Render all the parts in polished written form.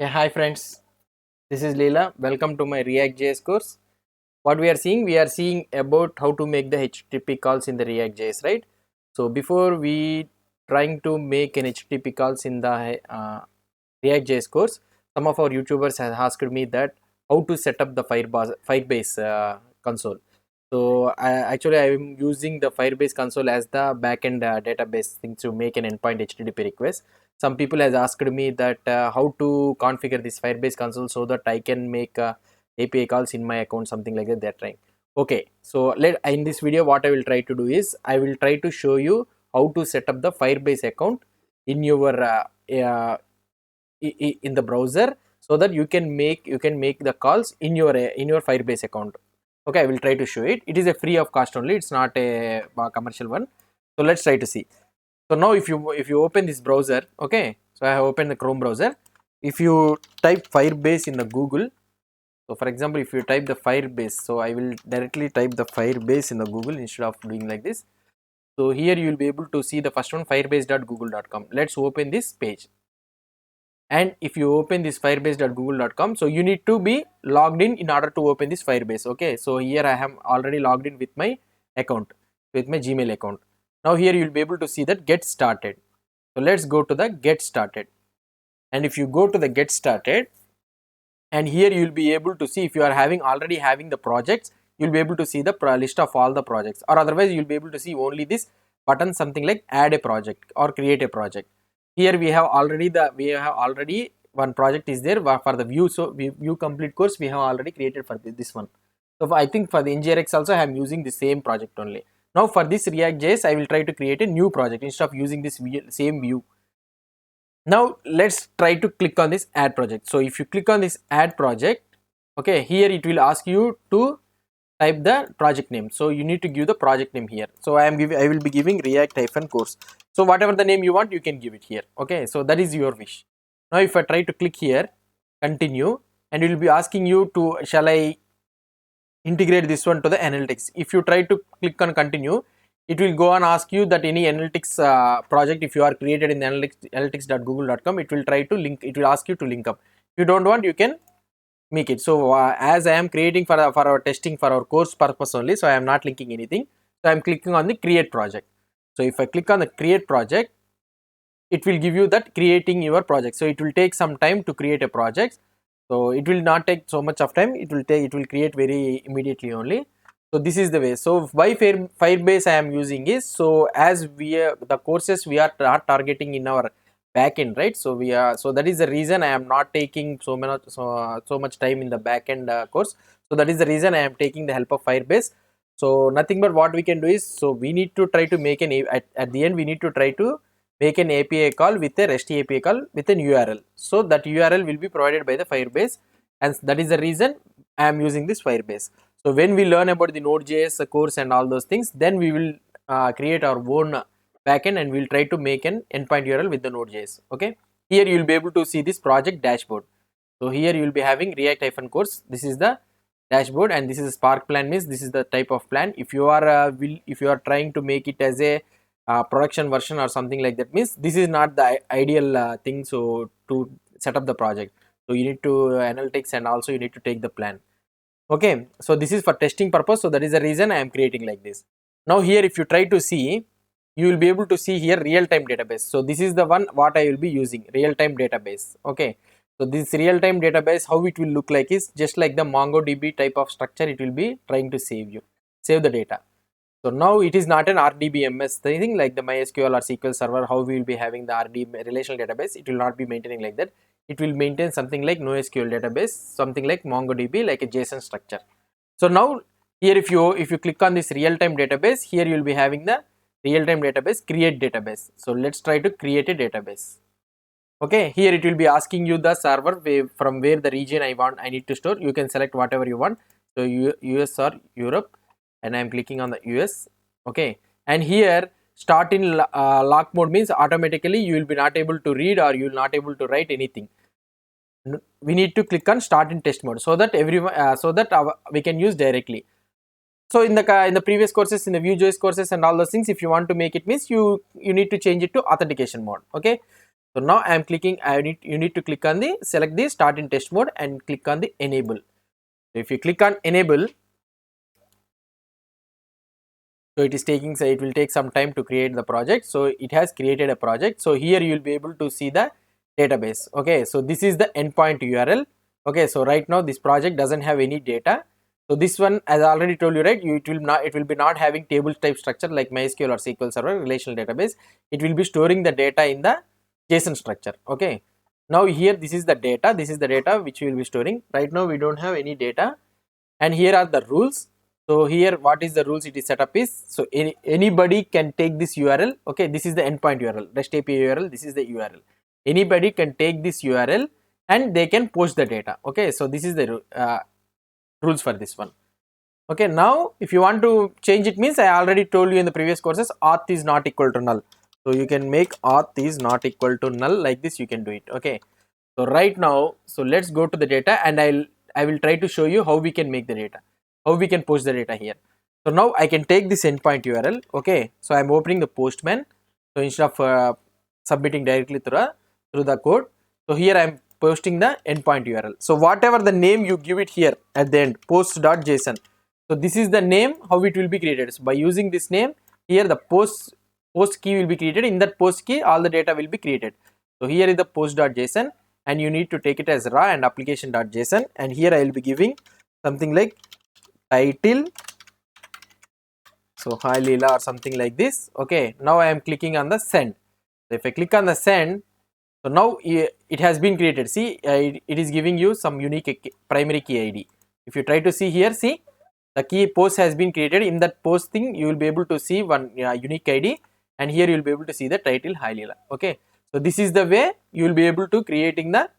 Yeah, hi friends. This is Leela. Welcome to my React.js course. What we are seeing about how to make the HTTP calls in the React.js, right? So before we trying to make an HTTP calls in the React.js course, some of our YouTubers have asked me that how to set up the Firebase console. So I am using the Firebase console as the backend database thing to make an endpoint HTTP request. Some people has asked me that how to configure this Firebase console so that I can make API calls in my account, something like that. They're trying. Okay, so let in this video what I will try to do is I will try to show you how to set up the Firebase account in your in the browser so that you can make the calls in your Firebase account. Okay, I will try to show it. It is a free of cost only. It's not a commercial one. So let's try to see. So now if you open this browser, okay, so I have opened the Chrome browser. If you type Firebase in the Google, so for example if you type the Firebase, so I will directly type the Firebase in the Google instead of doing like this. So here you will be able to see the first one, firebase.google.com. Let's open this page. And if you open this firebase.google.com, so you need to be logged in order to open this Firebase. Okay, so here I am already logged in with my account, with my Gmail account. Now here you will be able to see that get started. So let's go to the get started, and if you go to the get started, and here you will be able to see if you are already having the projects, you will be able to see the list of all the projects, or otherwise you will be able to see only this button, something like add a project or create a project. Here we have already one project is there for the view. So view complete course we have already created for this one. So I think for the NGRX also I am using the same project only. Now for this React.js I will try to create a new project instead of using this same view. Now let's try to click on this add project. So if you click on this add project, okay, here it will ask you to type the project name. So you need to give the project name here. So I will be giving React course. So whatever the name you want, you can give it here. Okay, so that is your wish. Now if I try to click here, continue, and it will be asking you to shall I integrate this one to the analytics. If you try to click on continue, it will go and ask you that any analytics project if you are created in analytics.google.com, it will try to link, it will ask you to link up. If you don't want, you can make it. So as I am creating for our testing for our course purpose only, so I am not linking anything. So I am clicking on the create project. So if I click on the create project, it will give you that creating your project. So it will take some time to create a project. So it will not take so much of time. It will create very immediately only. So this is the way. So why Firebase I am using is, so as the courses we are targeting in our backend, right? So so that is the reason I am not taking so much time in the backend course. So that is the reason I am taking the help of Firebase. So nothing but what we can do is, so we need to try to make at the end we need to try to make an API call with a REST API call with an URL. So that URL will be provided by the Firebase, and that is the reason I am using this Firebase. So when we learn about the Node.js course and all those things, then we will create our own backend and we will try to make an endpoint URL with the Node.js. Okay. Here you will be able to see this project dashboard. So here you will be having React-course. This is the dashboard, and this is Spark plan, means this is the type of plan. If you are if you are trying to make it as a production version or something like that, means this is not the ideal thing. So to set up the project, so you need to analytics and also you need to take the plan. Okay, so this is for testing purpose. So that is the reason I am creating like this. Now here if you try to see, you will be able to see here real-time database. So this is the one what I will be using, real-time database. Okay, so this real-time database, how it will look like is just like the MongoDB type of structure. It will be trying to save the data. So now it is not an RDBMS thing like the MySQL or SQL Server, how we will be having the RD relational database. It will not be maintaining like that. It will maintain something like NoSQL database, something like MongoDB, like a JSON structure. So now here if you click on this real-time database, here you will be having the real-time database, create database. So let's try to create a database. Okay, here it will be asking you the server from where the region I need to store. You can select whatever you want. So US or Europe, and I am clicking on the US. Okay, and here start in lock mode means automatically you will be not able to read or you will not able to write anything. We need to click on start in test mode so that everyone we can use directly. So in the previous courses, in the Vue.js courses and all those things, if you want to make it, means you need to change it to authentication mode. Okay, So now I am clicking, you need to click on the, select the start in test mode and click on the enable. So if you click on enable, so it is taking, so it will take some time to create the project. So it has created a project. So here you will be able to see the database. Okay, so this is the endpoint URL. Okay, so right now this project doesn't have any data. So this one, as I already told you, right, it will be not having table type structure like MySQL or SQL Server relational database. It will be storing the data in the JSON structure. Okay, now here this is the data, which we will be storing. Right now we don't have any data, and here are the rules. So here what is the rules it is set up is, so anybody can take this URL. Okay, this is the endpoint URL, REST API URL, this is the URL. Anybody can take this URL and they can post the data. Okay, so this is the rules for this one. Okay, now if you want to change it, means I already told you in the previous courses, auth is not equal to null. So you can make auth is not equal to null, like this you can do it. Okay, so right now, so let's go to the data, and I will try to show you how we can make the data, how we can post the data here. So now I can take this endpoint URL. Okay, so I'm opening the Postman. So instead of submitting directly through the code, so here I'm posting the endpoint URL. So whatever the name you give it here at the end, post.json. So this is the name, how it will be created. So by using this name, here the post key will be created. In that post key, all the data will be created. So here is the post.json, and you need to take it as raw and application.json, and here I will be giving something like title, so hi Leela or something like this. Okay, now I am clicking on the send. So if I click on the send, so now it has been created. See, it is giving you some unique primary key ID. If you try to see here, see, the key post has been created. In that post thing, you will be able to see one unique ID, and here you will be able to see the title hi Leela. Okay, so this is the way you will be able to creating the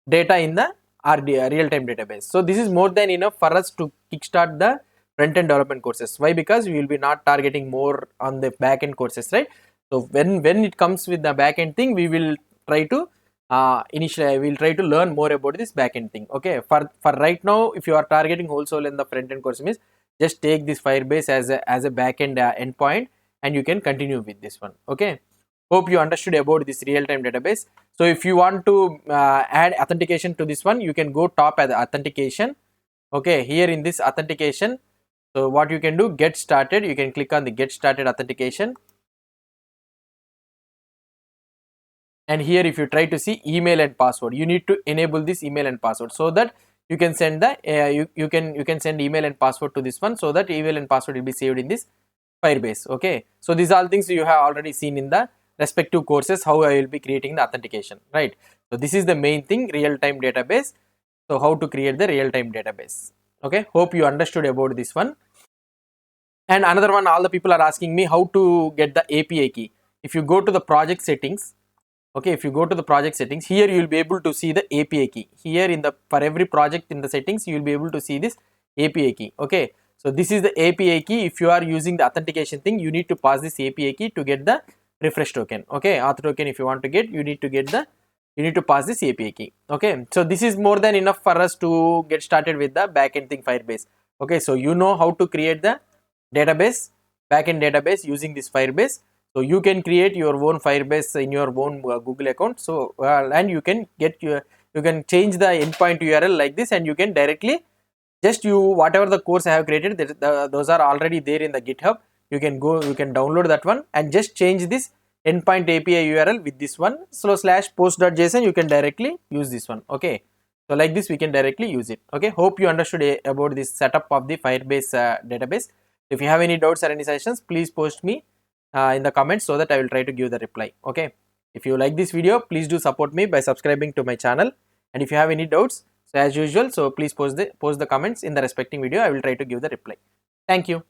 data in the real-time database. So this is more than enough for us to kickstart the front-end development courses. Why? Because we will be not targeting more on the back-end courses, right? So when it comes with the back-end thing, we will try to initially we will try to learn more about this back-end thing. Okay, for right now, if you are targeting wholesale in the front-end course, means just take this Firebase as a back-end endpoint, and you can continue with this one. Okay, hope you understood about this real-time database. So if you want to add authentication to this one, you can go top at the authentication. Okay, here in this authentication, so what you can do, get started, you can click on the get started authentication, and here if you try to see email and password, you need to enable this email and password, so that you can send the you can send email and password to this one, so that email and password will be saved in this Firebase. Okay, so these are all things you have already seen in the respective courses, how I will be creating the authentication, right? So this is the main thing, real-time database. So how to create the real-time database. Okay, hope you understood about this one. And another one, all the people are asking me how to get the API key. If you go to the project settings, okay, if you go to the project settings, here you will be able to see the API key. Here in the, for every project in the settings, you will be able to see this API key. Okay, so this is the API key. If you are using the authentication thing, you need to pass this API key to get the refresh token. Okay, auth token, if you want to get, you need to pass this API key. Okay, so this is more than enough for us to get started with the backend thing, Firebase. Okay, so you know how to create the database, backend database using this Firebase. So you can create your own Firebase in your own Google account. So and you can get you can change the endpoint URL like this, and you can directly just whatever the course I have created, those are already there in the GitHub. You can go, you can download that one and just change this endpoint API URL with this one. So /post.json, you can directly use this one. Okay, so like this we can directly use it. Okay, hope you understood about this setup of the Firebase database. If you have any doubts or any suggestions, please post me in the comments, so that I will try to give the reply. Okay, if you like this video, please do support me by subscribing to my channel, and if you have any doubts, so as usual, so please post the comments in the respecting video. I will try to give the reply. Thank you.